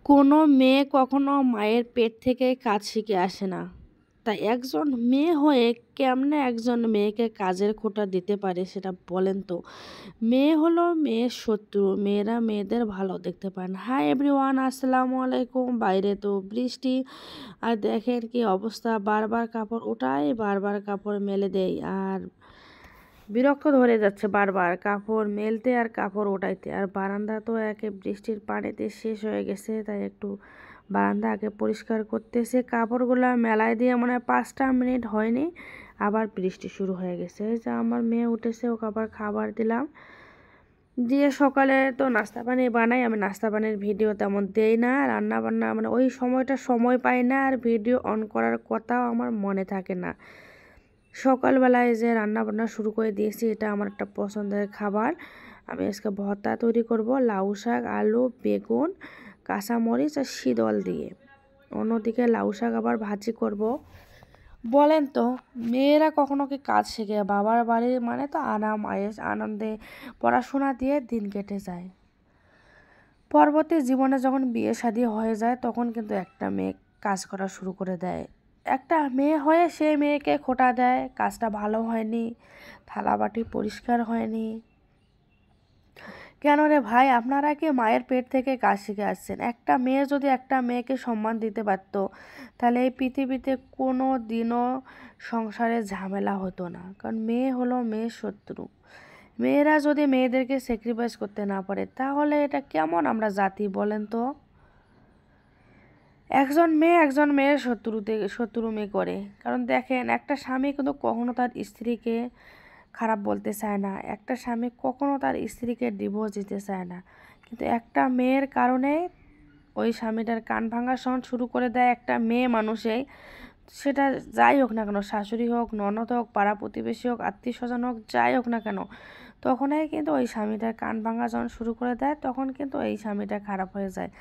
কোনো মেয়ে কখনো মায়ের পেট থেকে কাজ শিখে আসে না। তাই একজন মেয়ে হয়ে কেমনে একজন মেয়েকে কাজের খোঁটা দিতে পারে সেটা বলেন তো? মেয়ে হলো মেয়ের শত্রু, মেয়েরা মেয়েদের ভালো দেখতে পায় না। হাই এভরিওয়ান, আসসালামু আলাইকুম। বাইরে তো বৃষ্টি, আর দেখেন কি অবস্থা, বারবার কাপড় উঠাই, বারবার কাপড় মেলে দেই, আর বিরক্ত ধরে যাচ্ছে বারবার কাপড় মেলতে আর কাপড় ওঠাইতে। আর বারান্দা তো একে বৃষ্টির পানিতে শেষ হয়ে গেছে, তাই একটু বারান্দা আগে পরিষ্কার করতেছে। কাপড়গুলো মেলায় দিয়ে মনে হয় 5টা মিনিট হয়নি, আবার বৃষ্টি শুরু হয়ে গেছে। এই যে আমার মেয়ে উঠেছে, ওকে আবার খাবার দিলাম, দিয়ে সকালে তো নাস্তা পানি বানাই। আমি নাস্তা পানির ভিডিও তেমন দেই না, রান্না বান্না মানে ওই সময়টা সময় পাই না, আর ভিডিও অন করার কথাও আমার মনে থাকে না। সকালবেলায় যে রান্না বান্না শুরু করে দিয়েছি, এটা আমার একটা পছন্দের খাবার। আমি আজকে ভর্তা তৈরি করব, লাউ শাক, আলু, বেগুন, কাঁচামরিচ আর শীতল দিয়ে। অন্যদিকে লাউ শাক আবার ভাজি করব। বলেন তো, মেয়েরা কখনো কি কাজ শেখে? বাবার বাড়ি মানে তো আরাম আয়েশ আনন্দে পড়াশোনা দিয়ে দিন কেটে যায়। পরবর্তী জীবনে যখন বিয়ে শাদী হয়ে যায়, তখন কিন্তু একটা মেয়ে কাজ করা শুরু করে দেয়। একটা মেয়ে হয়ে সে মেয়েকে খোঁটা দেয়, কাজটা ভালো হয়নি, থালা বাটি পরিষ্কার হয়নি। কেন রে ভাই, আপনারা কি মায়ের পেট থেকে কাজ শিখে আসছেন? একটা মেয়ে যদি একটা মেয়েকে সম্মান দিতে পারতো, তাহলে এই পৃথিবীতে কোনো দিনও সংসারে ঝামেলা হতো না। কারণ মেয়ে হলো মেয়ের শত্রু। মেয়েরা যদি মেয়েদেরকে স্যাক্রিফাইস করতে না পারে, তাহলে এটা কেমন আমরা জাতি বলেন তো? একজন মেয়ের শত্রুমি করে। কারণ দেখেন, একটা স্বামী কিন্তু কখনো তার স্ত্রীকে খারাপ বলতে চায় না, একটা স্বামী কখনো তার স্ত্রীকে ডিভোর্স দিতে চায় না। কিন্তু একটা মেয়ের কারণে ওই স্বামীটার কান ভাঙা সাউন্ড শুরু করে দেয় একটা মেয়ে মানুষেই। সেটা যাই হোক না কেন, শাশুড়ি হোক, ননদ হোক, পাড়া প্রতিবেশী হোক, আত্মীয় স্বজন হোক, যাই হোক না কেন, তখনই কিন্তু ওই স্বামীটার কান ভাঙা যখন শুরু করে দেয়, তখন কিন্তু এই স্বামীটা খারাপ হয়ে যায়।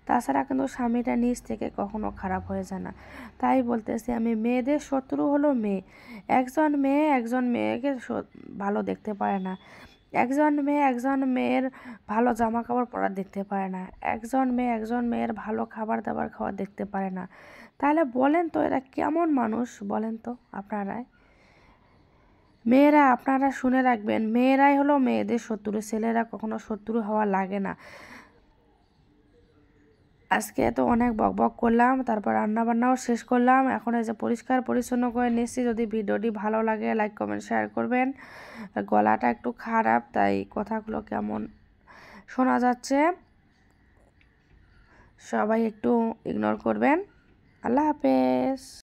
তাছাড়া কিন্তু স্বামীটা নিজ থেকে কখনো খারাপ হয়ে যায় না। তাই বলতেছি আমি, মেয়েদের শত্রু হলো মেয়ে। একজন মেয়েকে ভালো দেখতে পারে না। একজন মেয়ের ভালো জামা কাপড় পরা দেখতে পারে না। একজন মেয়ের ভালো খাবার দাবার খাওয়া দেখতে পারে না। তাহলে বলেন তো, এরা কেমন মানুষ বলেন তো আপনারাই? মেয়েরা, আপনারা শুনে রাখবেন, মেয়েরাই হলো মেয়েদের শত্রু, ছেলেরা কখনো শত্রু হওয়া লাগে না। আজকে তো অনেক বকবক করলাম, তারপর রান্না বান্নাও শেষ করলাম। এখন এই যে পরিষ্কার পরিচ্ছন্ন করে নিচ্ছি। যদি ভিডিওটি ভালো লাগে, লাইক কমেন্ট শেয়ার করবেন। গলাটা একটু খারাপ, তাই কথাগুলো কেমন শোনা যাচ্ছে, সবাই একটু ইগনোর করবেন। আল্লাহ হাফেজ।